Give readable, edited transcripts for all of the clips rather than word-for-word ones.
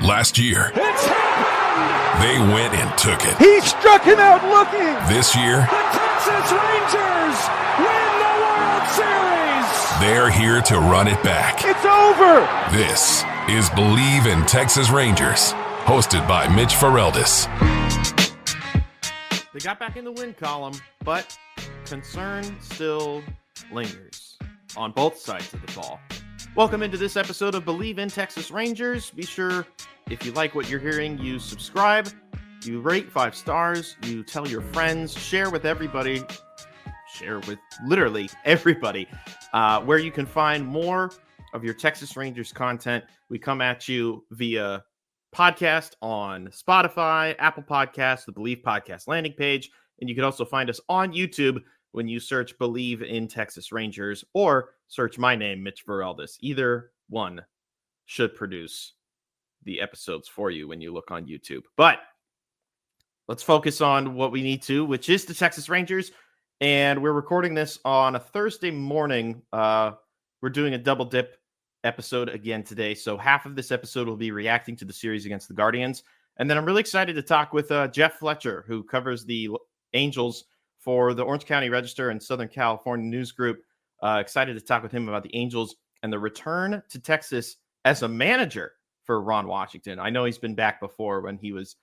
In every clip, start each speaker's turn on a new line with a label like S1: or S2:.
S1: Last year,
S2: It's happened!
S1: they went and took it.
S3: He struck him out looking!
S1: This year,
S2: The Texas Rangers win the World Series!
S1: they're here to run it back.
S3: It's over!
S1: This is Bleav in Texas Rangers, hosted by Mitch Ferreldis.
S4: They got back in the win column, but concern still lingers on both sides of the ball. Welcome into this episode of Bleav in Texas Rangers. Be sure, if you like what you're hearing, you subscribe, you rate 5 stars, you tell your friends, share with everybody, share with literally everybody, where you can find more of your Texas Rangers content. We come at you via podcast on Spotify, Apple Podcasts, the Bleav Podcast landing page, and you can also find us on YouTube when you search Bleav in Texas Rangers or search my name, Mitch Ferreldis. Either one should produce the episodes for you when you look on YouTube. But let's focus on what we need to, which is the Texas Rangers. And we're recording this on a Thursday morning. We're doing a double dip episode again today. So half of this episode will be reacting to the series against the Guardians. And then I'm really excited to talk with Jeff Fletcher, who covers the Angels for the Orange County Register and Southern California News Group. Excited to talk with him about the Angels and the return to Texas as a manager for Ron Washington. I know he's been back before when he was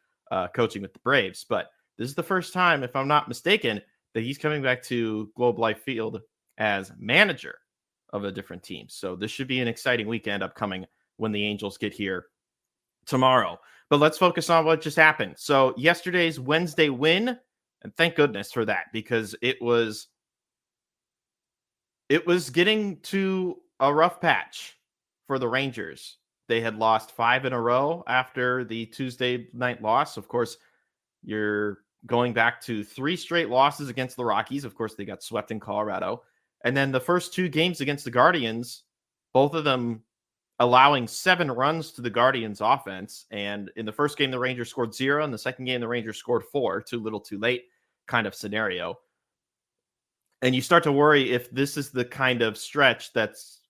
S4: coaching with the Braves, but this is the first time, if I'm not mistaken, that he's coming back to Globe Life Field as manager of a different team. So this should be an exciting weekend upcoming when the Angels get here tomorrow. But let's focus on what just happened. So yesterday's Wednesday win, and thank goodness for that, because it was getting to a rough patch for the Rangers. They had lost 5 in a row after the Tuesday night loss. Of course, you're going back to 3 straight losses against the Rockies. Of course, they got swept in Colorado. And then the first 2 games against the Guardians, both of them allowing 7 runs to the Guardians offense. And in the first game, the Rangers scored 0. In the second game, the Rangers scored 4. Too little, too late kind of scenario. And you start to worry if this is the kind of stretch that's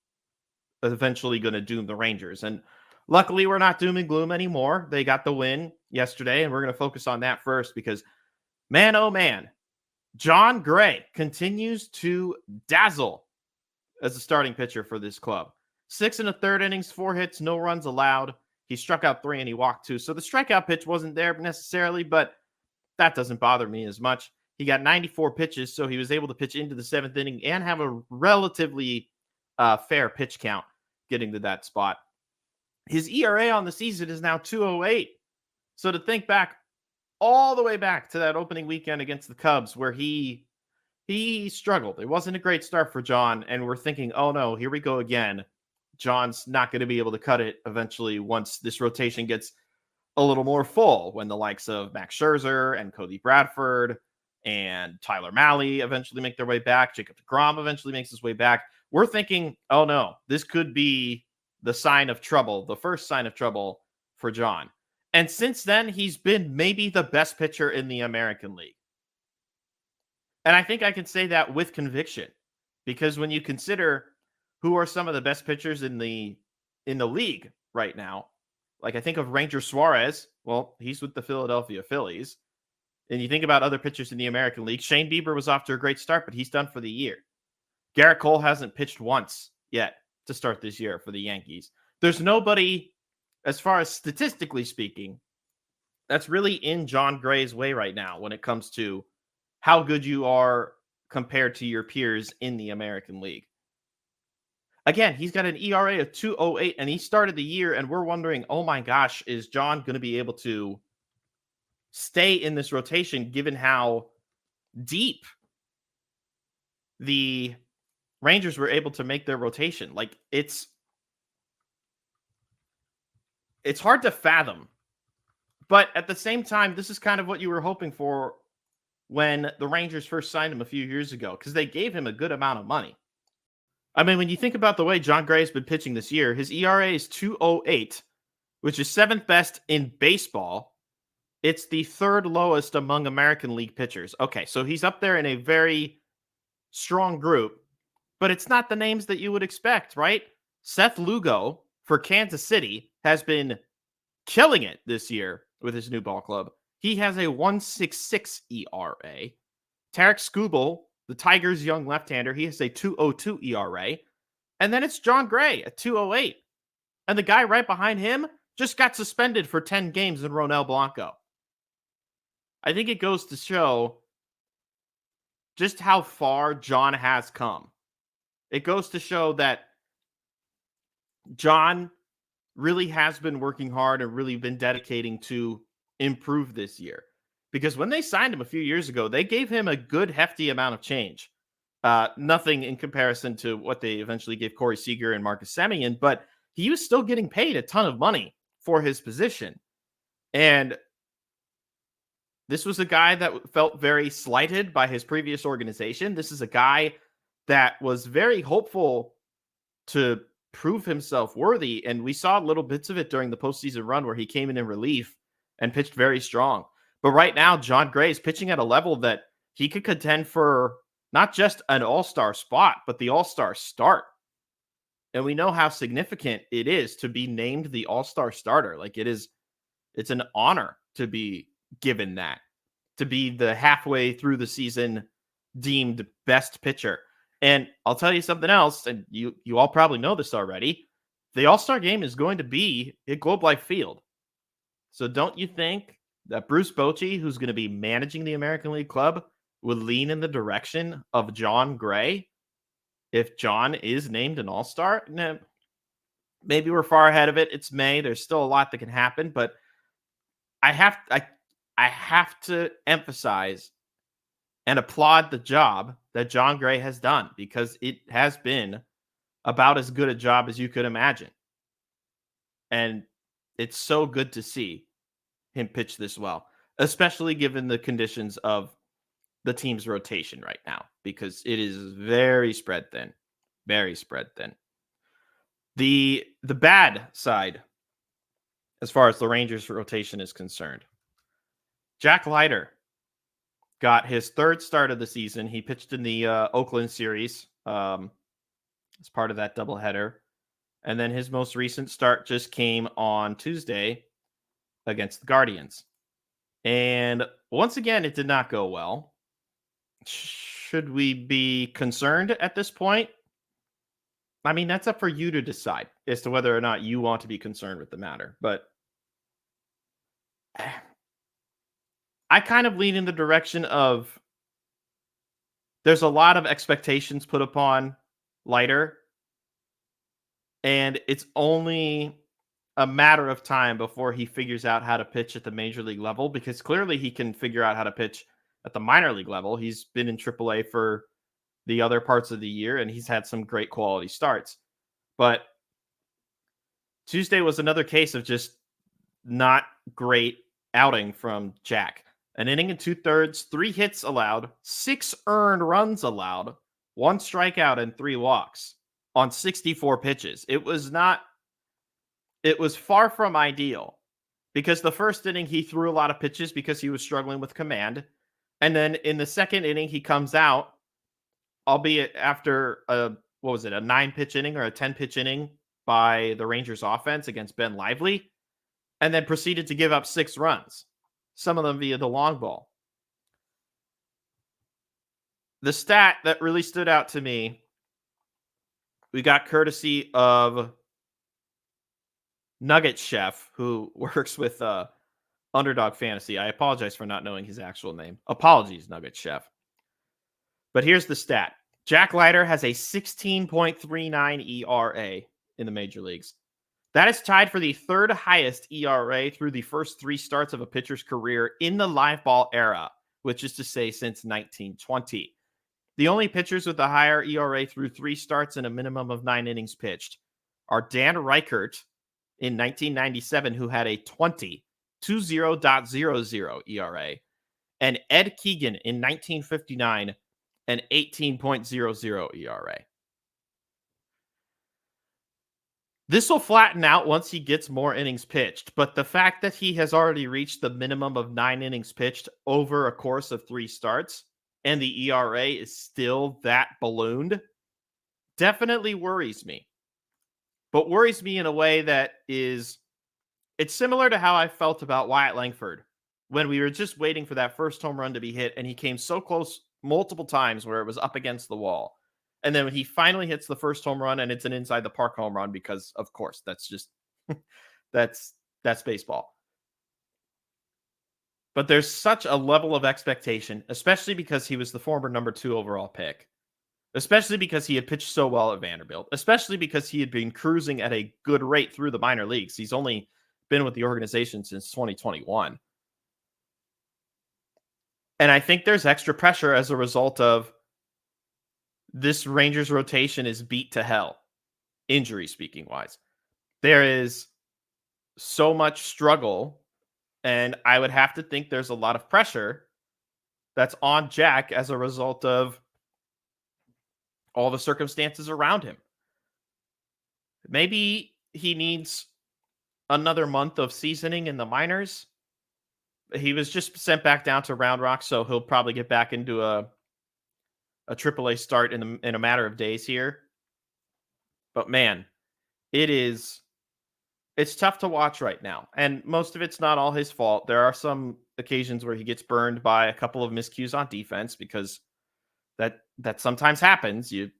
S4: eventually going to doom the Rangers. And luckily, we're not doom and gloom anymore. They got the win yesterday, and we're going to focus on that first because, man, oh man, Jon Gray continues to dazzle as a starting pitcher for this club. 6 1/3 innings, 4 hits, no runs allowed. He struck out 3 and he walked 2. So the strikeout pitch wasn't there necessarily, but that doesn't bother me as much. He got 94 pitches, so he was able to pitch into the 7th inning and have a relatively fair pitch count getting to that spot. His ERA on the season is now 2.08. So to think back all the way back to that opening weekend against the Cubs where he struggled. It wasn't a great start for Jon, and we're thinking, oh no, here we go again. Jon's not going to be able to cut it eventually once this rotation gets a little more full, when the likes of Max Scherzer and Cody Bradford and Tyler Mahle eventually make their way back. Jacob deGrom eventually makes his way back. We're thinking, oh no, this could be the sign of trouble, the first sign of trouble for Jon. And since then, he's been maybe the best pitcher in the American League. And I think I can say that with conviction, because when you consider who are some of the best pitchers in the league right now, like I think of Ranger Suarez, well, he's with the Philadelphia Phillies. And you think about other pitchers in the American League, Shane Bieber was off to a great start, but he's done for the year. Garrett Cole hasn't pitched once yet to start this year for the Yankees. There's nobody, as far as statistically speaking, that's really in Jon Gray's way right now when it comes to how good you are compared to your peers in the American League. Again, he's got an ERA of 2.08, and he started the year, and we're wondering, oh my gosh, is Jon going to be able to stay in this rotation given how deep the Rangers were able to make their rotation? Like, it's hard to fathom. But at the same time, this is kind of what you were hoping for when the Rangers first signed him a few years ago, because they gave him a good amount of money. I mean, when you think about the way Jon Gray has been pitching this year, his ERA is 2.08, which is 7th best in baseball. It's the 3rd lowest among American League pitchers. Okay, so he's up there in a very strong group, but it's not the names that you would expect, right? Seth Lugo for Kansas City has been killing it this year with his new ball club. He has a 1.66 ERA. Tarek Skubal, the Tigers' young left-hander, he has a 2.02 ERA. And then it's Jon Gray at 2.08. And the guy right behind him just got suspended for 10 games in Ronel Blanco. I think it goes to show just how far Jon has come. It goes to show that Jon really has been working hard and really been dedicating to improve this year. Because when they signed him a few years ago, they gave him a good hefty amount of change. Nothing in comparison to what they eventually gave Corey Seager and Marcus Semien, but he was still getting paid a ton of money for his position. And this was a guy that felt very slighted by his previous organization. This is a guy that was very hopeful to prove himself worthy. And we saw little bits of it during the postseason run where he came in relief and pitched very strong. But right now, Jon Gray is pitching at a level that he could contend for not just an all-star spot, but the all-star start. And we know how significant it is to be named the all-star starter. Like it's an honor to be given that, to be the halfway through the season deemed best pitcher. And I'll tell you something else, and you all probably know this already. The All-Star game is going to be at Globe Life Field. So don't you think that Bruce Bochy, who's going to be managing the American League Club, would lean in the direction of Jon Gray if Jon is named an all-star? Now, maybe we're far ahead of it. It's May. There's still a lot that can happen, but I have to emphasize and applaud the job that Jon Gray has done, because it has been about as good a job as you could imagine. And it's so good to see him pitch this well, especially given the conditions of the team's rotation right now, because it is very spread thin. Very spread thin. The bad side, as far as the Rangers rotation is concerned, Jack Leiter got his third start of the season. He pitched in the Oakland series as part of that doubleheader. And then his most recent start just came on Tuesday against the Guardians. And once again, it did not go well. Should we be concerned at this point? I mean, that's up for you to decide as to whether or not you want to be concerned with the matter. But I kind of lean in the direction of there's a lot of expectations put upon Leiter, and it's only a matter of time before he figures out how to pitch at the major league level, because clearly he can figure out how to pitch at the minor league level. He's been in AAA for the other parts of the year, and he's had some great quality starts. But Tuesday was another case of just not great outing from Jack. An inning and 2/3, 3 hits allowed, 6 earned runs allowed, 1 strikeout and 3 walks on 64 pitches. It was far from ideal, because the first inning he threw a lot of pitches because he was struggling with command. And then in the second inning, he comes out, albeit after a 9-pitch inning or a 10-pitch inning by the Rangers offense against Ben Lively, and then proceeded to give up 6 runs, some of them via the long ball. The stat that really stood out to me, we got courtesy of Nugget Chef, who works with Underdog Fantasy. I apologize for not knowing his actual name. Apologies, Nugget Chef. But here's the stat. Jack Leiter has a 16.39 ERA in the major leagues. That is tied for the third highest ERA through the first 3 starts of a pitcher's career in the live ball era, which is to say since 1920. The only pitchers with a higher ERA through 3 starts and a minimum of 9 innings pitched are Dan Reichert in 1997, who had a 20.00 ERA, and Ed Keegan in 1959, an 18.00 ERA. This will flatten out once he gets more innings pitched, but the fact that he has already reached the minimum of 9 innings pitched over a course of 3 starts, and the ERA is still that ballooned, definitely worries me. But worries me in a way that is It's similar to how I felt about Wyatt Langford when we were just waiting for that first home run to be hit, and he came so close multiple times where it was up against the wall. And then when he finally hits the first home run, and it's an inside the park home run, because of course that's just that's baseball. But there's such a level of expectation, especially because he was the former number 2 overall pick, especially because he had pitched so well at Vanderbilt, especially because he had been cruising at a good rate through the minor leagues. He's only been with the organization since 2021. And I think there's extra pressure as a result of this Rangers rotation is beat to hell, injury speaking wise. There is so much struggle, and I would have to think there's a lot of pressure that's on Jack as a result of all the circumstances around him. Maybe he needs another month of seasoning in the minors. He was just sent back down to Round Rock, so he'll probably get back into a AAA start in a matter of days here. But man, it's tough to watch right now. And most of it's not all his fault. There are some occasions where he gets burned by a couple of miscues on defense, because that sometimes happens. You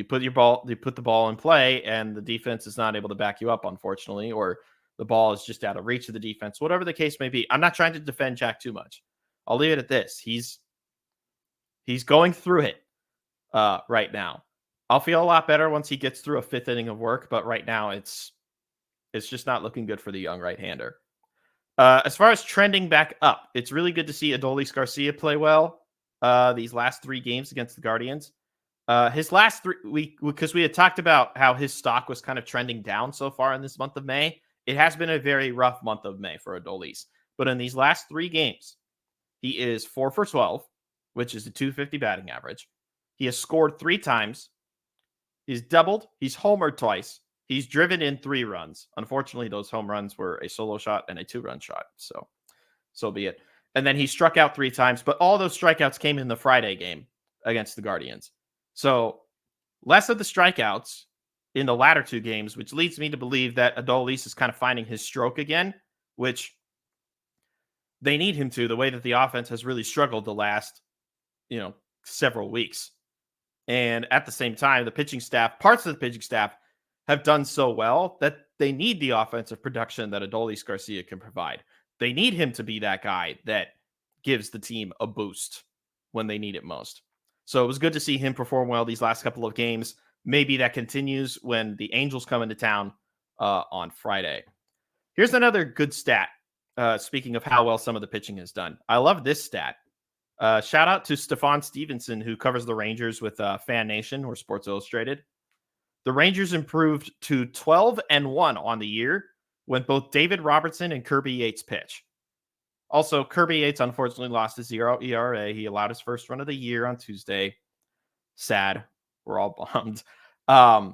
S4: put the ball in play and the defense is not able to back you up, unfortunately, or the ball is just out of reach of the defense, whatever the case may be. I'm not trying to defend Jack too much. I'll leave it at this. He's going through it right now. I'll feel a lot better once he gets through a 5th inning of work, but right now it's just not looking good for the young right-hander. As far as trending back up, it's really good to see Adolis Garcia play well these last 3 games against the Guardians. His last 3 because we had talked about how his stock was kind of trending down so far in this month of May. It has been a very rough month of May for Adolis. But in these last 3 games, he is 4 for 12, which is a .250 batting average. He has scored 3 times. He's doubled. He's homered twice. He's driven in 3 runs. Unfortunately, those home runs were a solo shot and a 2-run shot. So be it. And then he struck out 3 times, but all those strikeouts came in the Friday game against the Guardians. So less of the strikeouts in the latter 2 games, which leads me to believe that Adolis is kind of finding his stroke again, which they need him to, the way that the offense has really struggled the last, several weeks. And at the same time, parts of the pitching staff have done so well that they need the offensive production that Adolis Garcia can provide. They need him to be that guy that gives the team a boost when they need it most. So it was good to see him perform well these last couple of games. Maybe that continues when the Angels come into town on Friday. Here's another good stat. Speaking of how well some of the pitching is done. I love this stat. Shout out to Stefan Stevenson, who covers the Rangers with Fan Nation or Sports Illustrated. The Rangers improved to 12-1 on the year when both David Robertson and Kirby Yates pitch. Also, Kirby Yates unfortunately lost his 0 ERA. He allowed his first run of the year on Tuesday. Sad. We're all bummed. But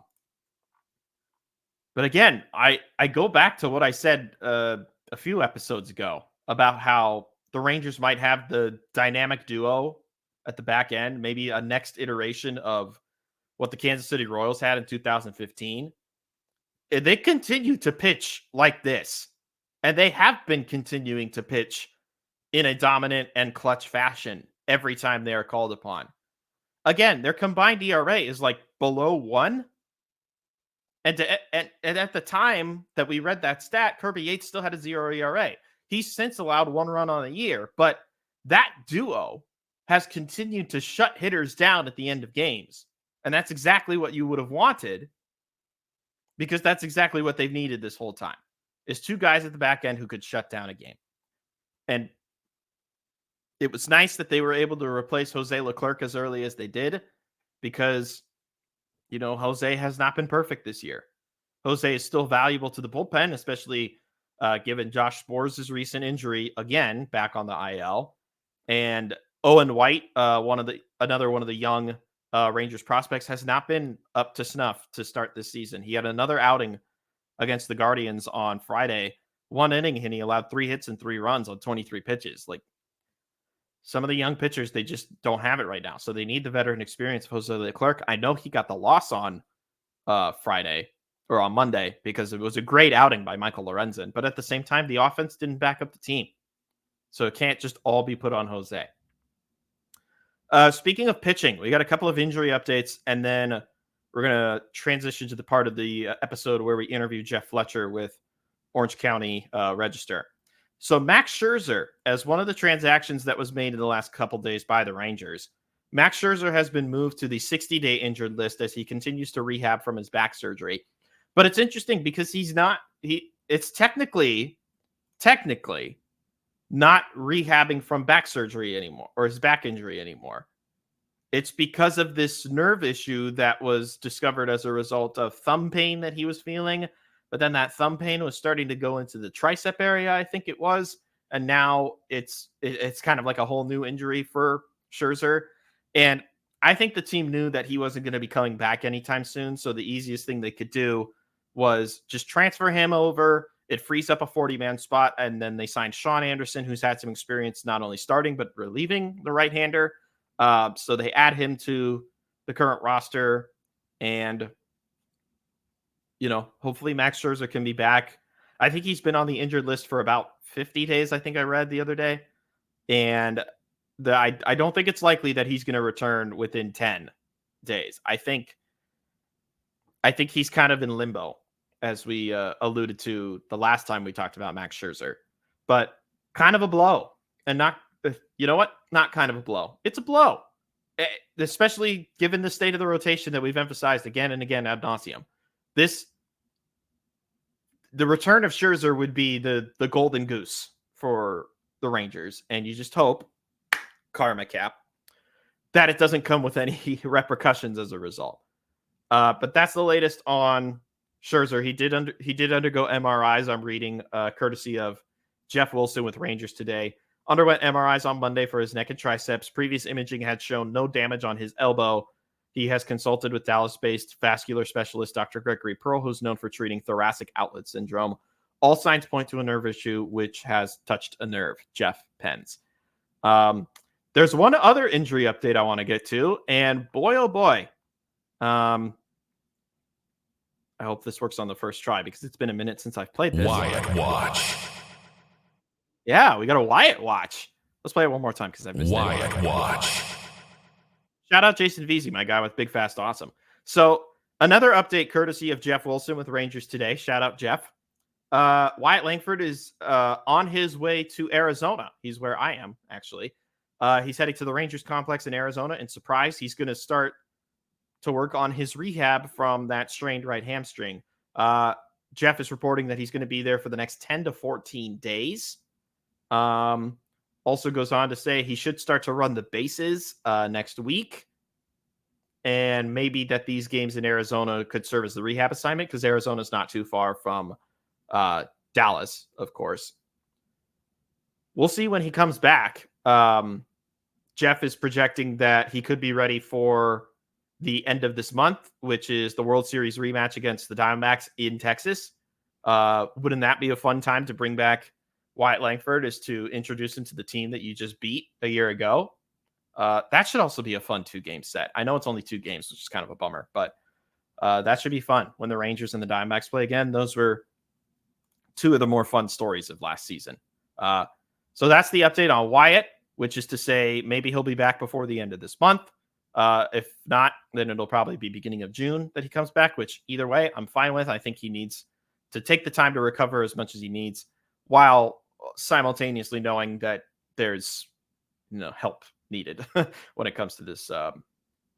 S4: again, I go back to what I said a few episodes ago about how the Rangers might have the dynamic duo at the back end, maybe a next iteration of what the Kansas City Royals had in 2015. They continue to pitch like this, and they have been continuing to pitch in a dominant and clutch fashion every time they are called upon. Again, their combined ERA is like below 1. And at the time that we read that stat, Kirby Yates still had a 0 ERA. He's since allowed 1 run on the year, but that duo has continued to shut hitters down at the end of games. And that's exactly what you would have wanted, because that's exactly what they've needed this whole time, is 2 guys at the back end who could shut down a game. And it was nice that they were able to replace Jose Leclerc as early as they did, because, Jose has not been perfect this year. Jose is still valuable to the bullpen, especially given Josh Sborz' recent injury, again, back on the IL. And Owen White, another one of the young Rangers prospects, has not been up to snuff to start this season. He had another outing against the Guardians on Friday, 1 inning, and he allowed 3 hits and 3 runs on 23 pitches. Like, some of the young pitchers, they just don't have it right now. So they need the veteran experience of Jose Leclerc. I know he got the loss on Friday, or on Monday, because it was a great outing by Michael Lorenzen. But at the same time, the offense didn't back up the team. So it can't just all be put on Jose. Speaking of pitching, we got a couple of injury updates, and then we're going to transition to the part of the episode where we interview Jeff Fletcher with Orange County Register. So Max Scherzer, as one of the transactions that was made in the last couple days by the Rangers, Max Scherzer has been moved to the 60-day injured list as he continues to rehab from his back surgery. But it's interesting because it's technically not rehabbing from back surgery anymore, or his back injury anymore. It's because of this nerve issue that was discovered as a result of thumb pain that he was feeling. But then that thumb pain was starting to go into the tricep area, I think it was. And now it's kind of like a whole new injury for Scherzer. And I think the team knew that he wasn't going to be coming back anytime soon. So the easiest thing they could do was just transfer him over. It frees up a 40-man spot. And then they signed Sean Anderson, who's had some experience not only starting, but relieving the right-hander. So they add him to the current roster. And, hopefully Max Scherzer can be back. I think he's been on the injured list for about 50 days, I think I read the other day. And I don't think it's likely that he's going to return within 10 days. I think he's kind of in limbo, as we alluded to the last time we talked about Max Scherzer. But kind of a blow. And not kind of a blow. It's a blow. Especially given the state of the rotation that we've emphasized again and again ad nauseum. The return of Scherzer would be the golden goose for the Rangers. And you just hope, karma cap, that it doesn't come with any repercussions as a result. But that's the latest on Scherzer. He did undergo MRIs. I'm reading courtesy of Jeff Wilson with Rangers Today. Underwent MRIs on Monday for his neck and triceps. Previous imaging had shown no damage on his elbow. He has consulted with Dallas-based vascular specialist Dr. Gregory Pearl, who's known for treating thoracic outlet syndrome. All signs point to a nerve issue, which has touched a nerve, Jeff pens. There's one other injury update I want to get to, and boy, oh boy. I hope this works on the first try because it's been a minute since I've played this.
S1: Wyatt Watch.
S4: Yeah, we got a Wyatt Watch. Let's play it one more time because I missed it.
S1: Wyatt Watch.
S4: Shout out Jason Veazey, my guy with Big Fast Awesome. So another update courtesy of Jeff Wilson with Rangers Today. Shout out Jeff. Wyatt Langford is on his way to Arizona. He's where I am, actually. He's heading to the Rangers complex in Arizona. And surprise, he's going to start to work on his rehab from that strained right hamstring. Jeff is reporting that he's going to be there for the next 10 to 14 days. Also goes on to say he should start to run the bases next week. And maybe that these games in Arizona could serve as the rehab assignment because Arizona's not too far from Dallas, of course. We'll see when he comes back. Jeff is projecting that he could be ready for the end of this month, which is the World Series rematch against the Diamondbacks in Texas. Wouldn't that be a fun time to bring back Wyatt Langford, is to introduce him to the team that you just beat a year ago? That should also be a fun 2-game set. I know it's only 2 games, which is kind of a bummer, but that should be fun when the Rangers and the Diamondbacks play again. Those were 2 of the more fun stories of last season. So that's the update on Wyatt, which is to say maybe he'll be back before the end of this month. If not, then it'll probably be beginning of June that he comes back, which either way, I'm fine with. I think he needs to take the time to recover as much as he needs while simultaneously knowing that there's help needed when it comes to this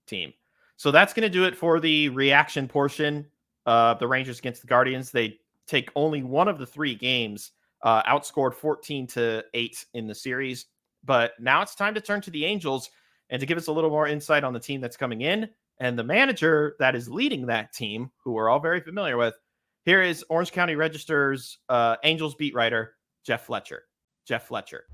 S4: team. So that's going to do it for the reaction portion of the Rangers against the Guardians. They take only one of the 3 games, outscored 14-8 in the series. But now it's time to turn to the Angels and to give us a little more insight on the team that's coming in and the manager that is leading that team, who we're all very familiar with. Here is Orange County Register's Angels beat writer, Jeff Fletcher. Jeff Fletcher.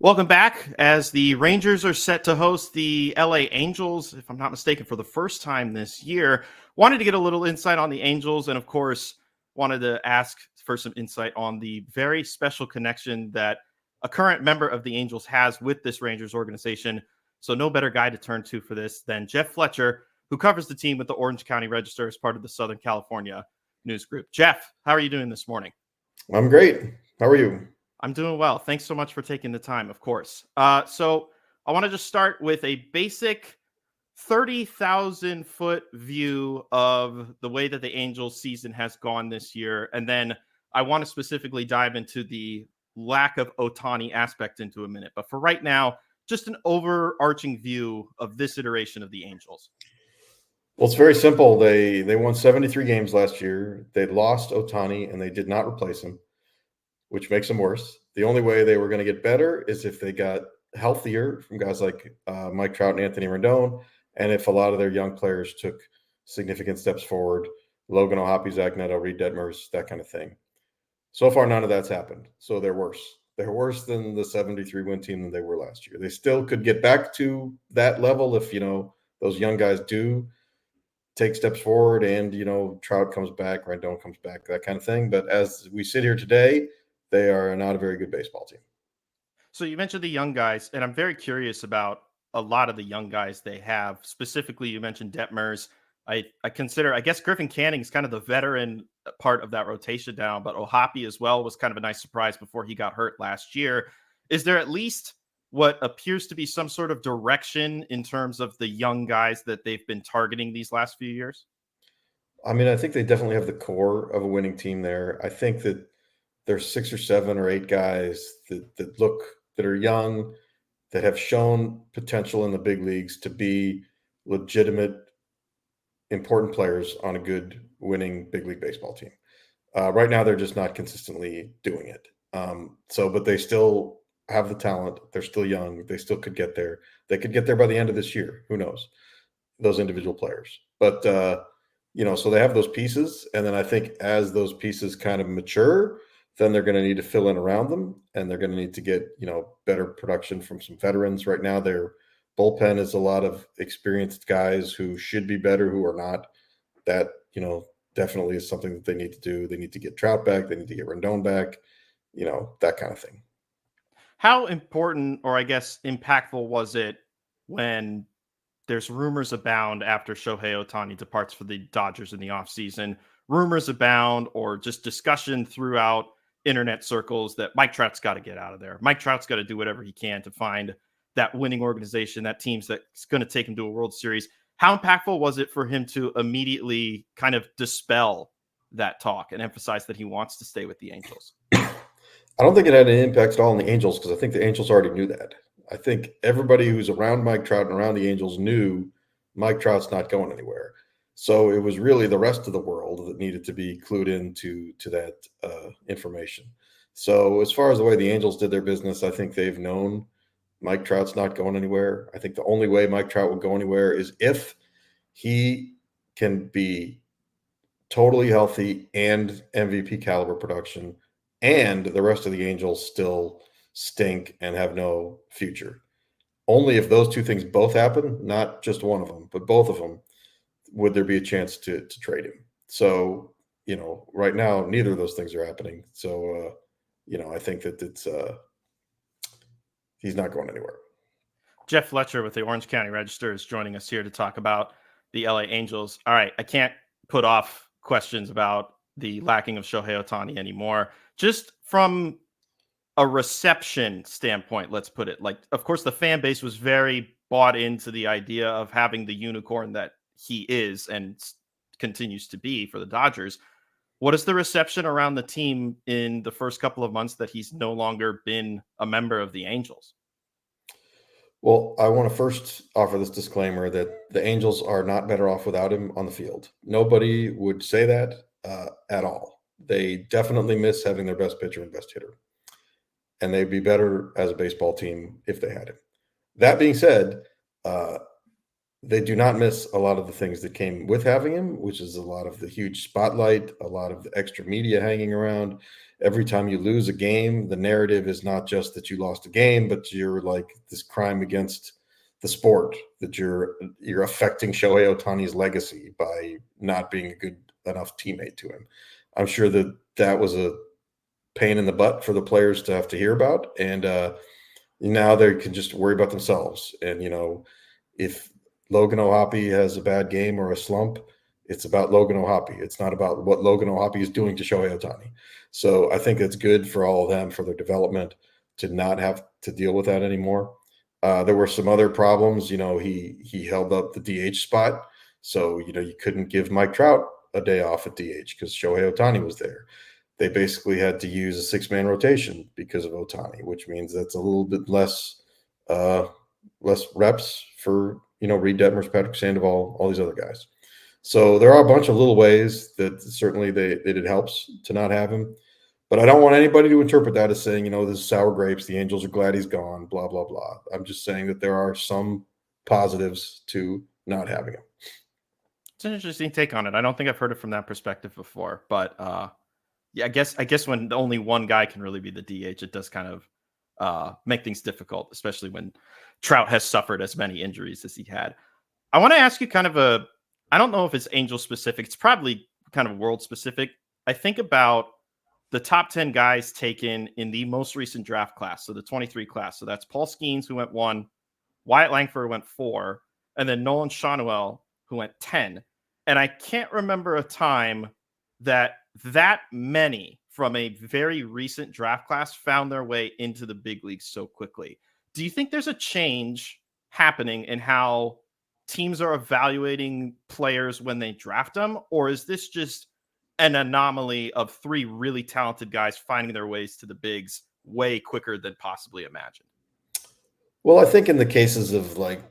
S4: Welcome back as the Rangers are set to host the LA Angels, if I'm not mistaken, for the first time this year. Wanted to get a little insight on the Angels and, of course, wanted to ask for some insight on the very special connection that a current member of the Angels has with this Rangers organization. So no better guy to turn to for this than Jeff Fletcher, who covers the team with the Orange County Register as part of the Southern California News Group. Jeff, how are you doing this morning?
S5: I'm great. How are you?
S4: I'm doing well. Thanks so much for taking the time, of course. So I want to just start with a basic 30,000 foot view of the way that the Angels season has gone this year. And then I want to specifically dive into the lack of Ohtani aspect into a minute. But for right now, just an overarching view of this iteration of the Angels.
S5: Well, it's very simple. They won 73 games last year. They lost Ohtani and they did not replace him, which makes them worse. The only way they were going to get better is if they got healthier from guys like Mike Trout and Anthony Rendon, and if a lot of their young players took significant steps forward, Logan O'Hoppe, Zach Neto, Reed Detmers, that kind of thing. So far, none of that's happened. So they're worse. They're worse than the 73-win team than they were last year. They still could get back to that level if, those young guys do take steps forward and, Trout comes back, Rendon comes back, that kind of thing. But as we sit here today, they are not a very good baseball team.
S4: So you mentioned the young guys, and I'm very curious about a lot of the young guys they have. Specifically, you mentioned Detmers. I guess Griffin Canning is kind of the veteran part of that rotation now, but O'Hoppe as well was kind of a nice surprise before he got hurt last year. Is there at least what appears to be some sort of direction in terms of the young guys that they've been targeting these last few years?
S5: I mean, I think they definitely have the core of a winning team there. I think that there's 6 or 7 or 8 guys that are young, that have shown potential in the big leagues to be legitimate, important players on a good winning big league baseball team. Right now, they're just not consistently doing it. But they still have the talent. They're still young. They still could get there. They could get there by the end of this year. Who knows? Those individual players. But, so they have those pieces. And then I think as those pieces kind of mature, then they're going to need to fill in around them. And they're going to need to get, better production from some veterans. Right now, their bullpen is a lot of experienced guys who should be better, who are not. That, definitely is something that they need to do. They need to get Trout back. They need to get Rendon back, that kind of thing.
S4: How important, or I guess impactful, was it when there's rumors abound after Shohei Ohtani departs for the Dodgers in the offseason? Rumors abound, or just discussion throughout internet circles that Mike Trout's got to get out of there. Mike Trout's got to do whatever he can to find that winning organization, that team's that's going to take him to a World Series. How impactful was it for him to immediately kind of dispel that talk and emphasize that he wants to stay with the Angels?
S5: I don't think it had any impact at all on the Angels because I think the Angels already knew that. I think everybody who's around Mike Trout and around the Angels knew Mike Trout's not going anywhere. So it was really the rest of the world that needed to be clued into that information. So as far as the way the Angels did their business, I think they've known Mike Trout's not going anywhere. I think the only way Mike Trout would go anywhere is if he can be totally healthy and MVP caliber production, and the rest of the Angels still stink and have no future. Only if those two things both happen, not just one of them, but both of them, would there be a chance to trade him. So, right now, neither of those things are happening. So, I think that he's not going anywhere.
S4: Jeff Fletcher with the Orange County Register is joining us here to talk about the LA Angels. All right, I can't put off questions about the lacking of Shohei Ohtani anymore. Just from a reception standpoint, let's put it. Like, of course, the fan base was very bought into the idea of having the unicorn that he is and continues to be for the Dodgers. What is the reception around the team in the first couple of months that he's no longer been a member of the Angels?
S5: Well, I want to first offer this disclaimer that the Angels are not better off without him on the field. Nobody would say that at all. They definitely miss having their best pitcher and best hitter. And they'd be better as a baseball team if they had him. That being said, they do not miss a lot of the things that came with having him, which is a lot of the huge spotlight, a lot of the extra media hanging around. Every time you lose a game, the narrative is not just that you lost a game, but you're like this crime against the sport, that you're affecting Shohei Ohtani's legacy by not being a good enough teammate to him. I'm sure that was a pain in the butt for the players to have to hear about. And now they can just worry about themselves. And, if Logan O'Hoppe has a bad game or a slump, It's about Logan O'Hoppe. It's not about what Logan O'Hoppe is doing to Shohei Ohtani. So I think it's good for all of them, for their development, to not have to deal with that anymore. There were some other problems. He held up the DH spot. So, you couldn't give Mike Trout a day off at DH because Shohei Ohtani was there. They basically had to use a 6-man rotation because of Ohtani, which means that's a little bit less reps for, Reed Detmers, Patrick Sandoval, all these other guys. So there are a bunch of little ways that certainly it helps to not have him. But I don't want anybody to interpret that as saying, this is sour grapes. The Angels are glad he's gone, blah, blah, blah. I'm just saying that there are some positives to not having him.
S4: It's an interesting take on it. I don't think I've heard it from that perspective before. But yeah, I guess when only one guy can really be the DH, it does kind of make things difficult, especially when Trout has suffered as many injuries as he had. I want to ask you kind of I don't know if it's Angel specific. It's probably kind of world specific. I think about the top 10 guys taken in the most recent draft class. So the 23 class. So that's Paul Skeens, who went 1, Wyatt Langford went 4, and then Nolan Schanuel, who went 10. And I can't remember a time that many from a very recent draft class found their way into the big leagues so quickly. Do you think there's a change happening in how teams are evaluating players when they draft them? Or is this just an anomaly of 3 really talented guys finding their ways to the bigs way quicker than possibly imagined?
S5: Well, I think in the cases of like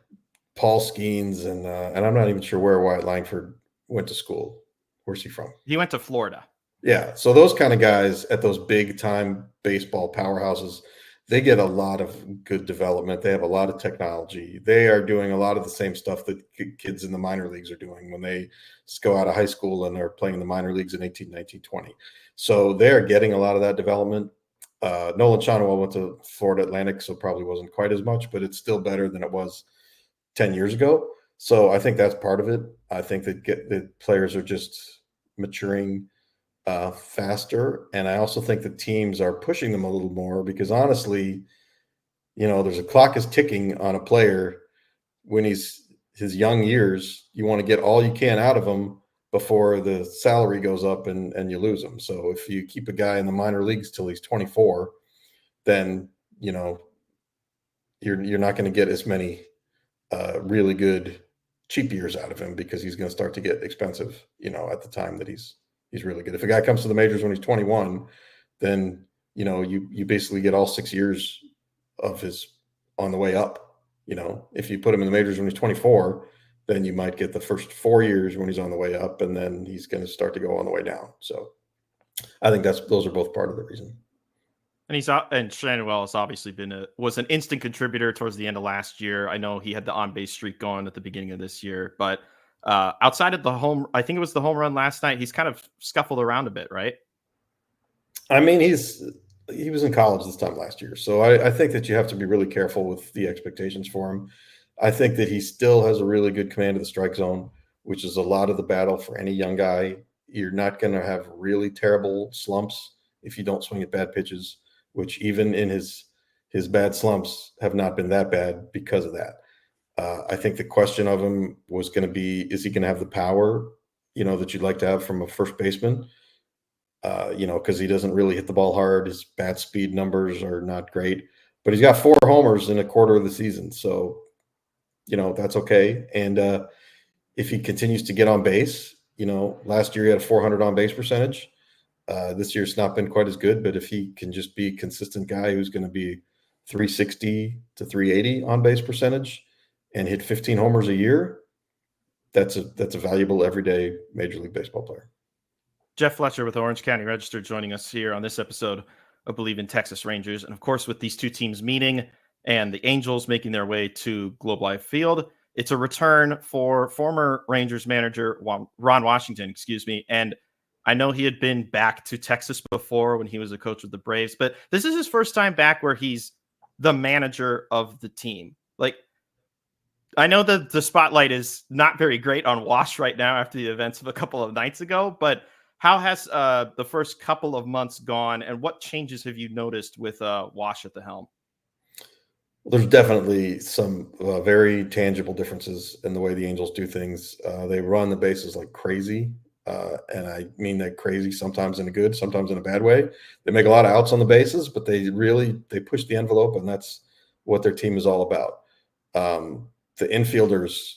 S5: Paul Skeens and I'm not even sure where Wyatt Langford went to school. Where's he from?
S4: He went to Florida.
S5: Yeah. So those kind of guys at those big time baseball powerhouses, they get a lot of good development. They have a lot of technology. They are doing a lot of the same stuff that kids in the minor leagues are doing when they go out of high school and they're playing in the minor leagues in 18, 19, 20. So they're getting a lot of that development. Nolan Schanuel went to Florida Atlantic, so probably wasn't quite as much, but it's still better than it was 10 years ago. So I think that's part of it. I think that the players are just maturing faster. And I also think the teams are pushing them a little more because honestly, there's a clock is ticking on a player when he's his young years. You want to get all you can out of him before the salary goes up and you lose him. So if you keep a guy in the minor leagues till he's 24, then, you're not going to get as many really good cheap years out of him because he's going to start to get expensive, at the time that he's really good. If a guy comes to the majors when he's 21, then, you basically get all 6 years of his on the way up. If you put him in the majors when he's 24, then you might get the first 4 years when he's on the way up, and then he's going to start to go on the way down. So I think those are both part of the reason.
S4: And Schanuel has obviously was an instant contributor towards the end of last year. I know he had the on-base streak going at the beginning of this year, but outside of I think it was the home run last night, he's kind of scuffled around a bit, right?
S5: I mean, he was in college this time last year. So I think that you have to be really careful with the expectations for him. I think that he still has a really good command of the strike zone, which is a lot of the battle for any young guy. You're not going to have really terrible slumps if you don't swing at bad pitches, which even in his bad slumps have not been that bad because of that. I think the question of him was going to be, is he going to have the power, that you'd like to have from a first baseman? Because he doesn't really hit the ball hard. His bat speed numbers are not great, but he's got 4 homers in a quarter of the season. So, that's okay. And if he continues to get on base, last year he had a 400 on base percentage. This year it's not been quite as good, but if he can just be a consistent guy who's going to be 360 to 380 on base percentage and hit 15 homers a year, that's a valuable everyday Major League Baseball player. Jeff
S4: Fletcher with Orange County Register joining us here on this episode of Bleav in Texas Rangers. And of course, with these two teams meeting and the Angels making their way to Globe Life Field, it's a return for former Rangers manager Ron Washington, and I know he had been back to Texas before when he was a coach with the Braves, but this is his first time back where he's the manager of the team. Like, I know that the spotlight is not very great on Wash right now after the events of a couple of nights ago, but how has the first couple of months gone, and what changes have you noticed with Wash at the helm?
S5: There's definitely some very tangible differences in the way the Angels do things. They run the bases like crazy, and I mean that crazy sometimes in a good, sometimes in a bad way. They make a lot of outs on the bases, but they push the envelope, and that's what their team is all about. The infielders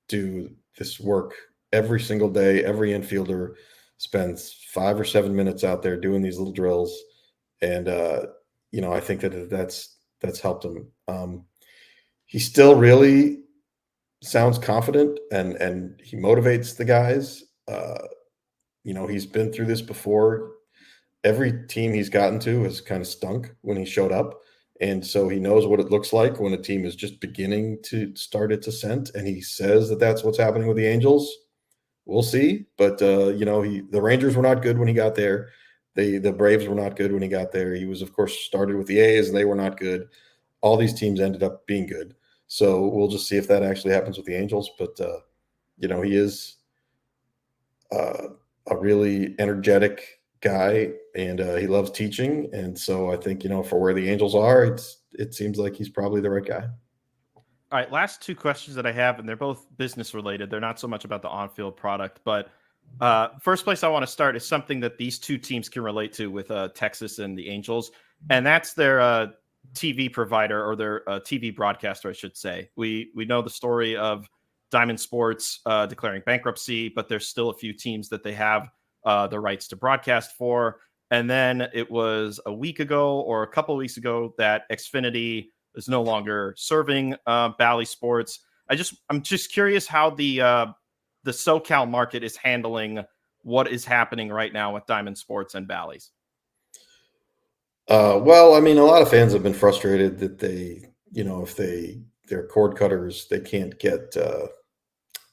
S5: do this work every single day. Every infielder spends 5 or 7 minutes out there doing these little drills, and I think that's helped him. He still really sounds confident, and he motivates the guys. He's been through this before. Every team he's gotten to has kind of stunk when he showed up. And so he knows what it looks like when a team is just beginning to start its ascent. And he says that that's what's happening with the Angels. We'll see. But, the Rangers were not good when he got there. The Braves were not good when he got there. He was, of course, started with the A's, and they were not good. All these teams ended up being good. So we'll just see if that actually happens with the Angels. But, he is a really energetic guy, and he loves teaching. And so I think, for where the Angels are, it seems like he's probably the right guy.
S4: All right, last two questions that I have, and they're both business related. They're not so much about the on-field product, but first place I want to start is something that these two teams can relate to with Texas and the Angels, and that's their TV provider, or their TV broadcaster, I should say. We know the story of Diamond Sports declaring bankruptcy, but there's still a few teams that they have the rights to broadcast for. And then it was a week ago or a couple of weeks ago that Xfinity is no longer serving Bally Sports. I'm just curious how the SoCal market is handling what is happening right now with Diamond Sports and Bally's.
S5: Well, I mean, a lot of fans have been frustrated that if they're cord cutters, they can't get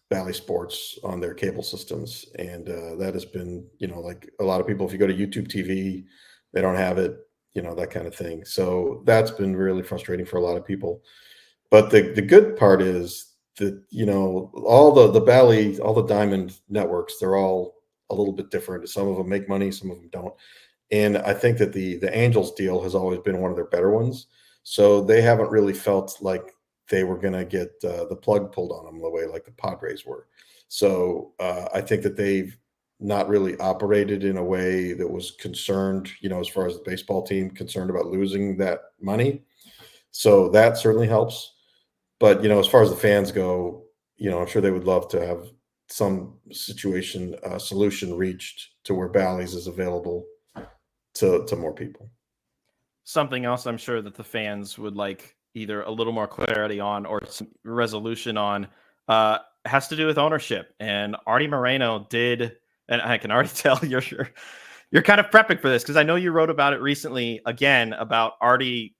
S5: Bally Sports on their cable systems. And that has been, like a lot of people, if you go to YouTube TV, they don't have it, that kind of thing. So that's been really frustrating for a lot of people. But the good part is that, all the Bally, all the Diamond networks, they're all a little bit different. Some of them make money, some of them don't. And I think that the Angels deal has always been one of their better ones. So they haven't really felt like they were going to get the plug pulled on them the way like the Padres were. So I think that they've not really operated in a way that was concerned, as far as the baseball team concerned about losing that money. So that certainly helps. But, as far as the fans go, I'm sure they would love to have some solution reached to where Bally's is available to more people.
S4: Something else I'm sure that the fans would like either a little more clarity on or some resolution on has to do with ownership. And Artie Moreno did, and I can already tell you're kind of prepping for this because I know you wrote about it recently, again, about Artie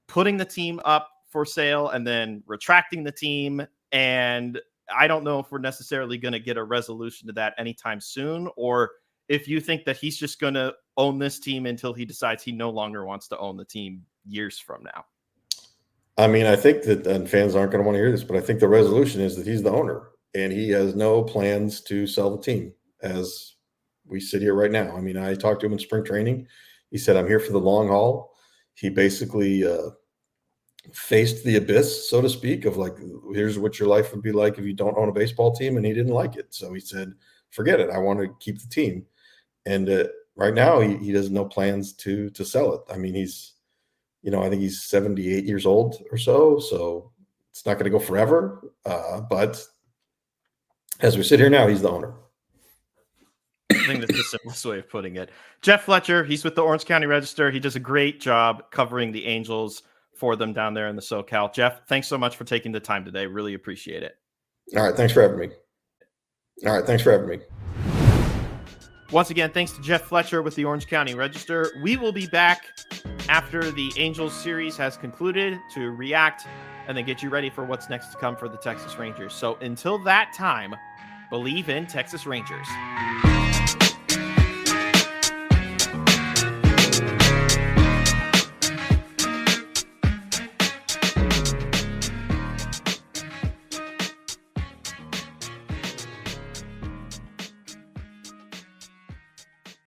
S4: putting the team up for sale and then retracting the team. And I don't know if we're necessarily going to get a resolution to that anytime soon, or if you think that he's just going to own this team until he decides he no longer wants to own the team years from now.
S5: I mean, I think that, and fans aren't going to want to hear this, but I think the resolution is that he's the owner and he has no plans to sell the team as we sit here right now. I mean, I talked to him in spring training. He said, I'm here for the long haul. He basically faced the abyss, so to speak, of like, here's what your life would be like if you don't own a baseball team. And he didn't like it. So he said, forget it. I want to keep the team. And right now he has no plans to sell it. I mean, he's, I think he's 78 years old or so. So it's not going to go forever. But as we sit here now, he's the owner.
S4: I think that's the simplest way of putting it. Jeff Fletcher, he's with the Orange County Register. He does a great job covering the Angels for them down there in the SoCal. Jeff, thanks so much for taking the time today. Really appreciate it.
S5: All right. Thanks for having me.
S4: Once again, thanks to Jeff Fletcher with the Orange County Register. We will be back after the Angels series has concluded to react and then get you ready for what's next to come for the Texas Rangers. So until that time, Bleav in Texas Rangers.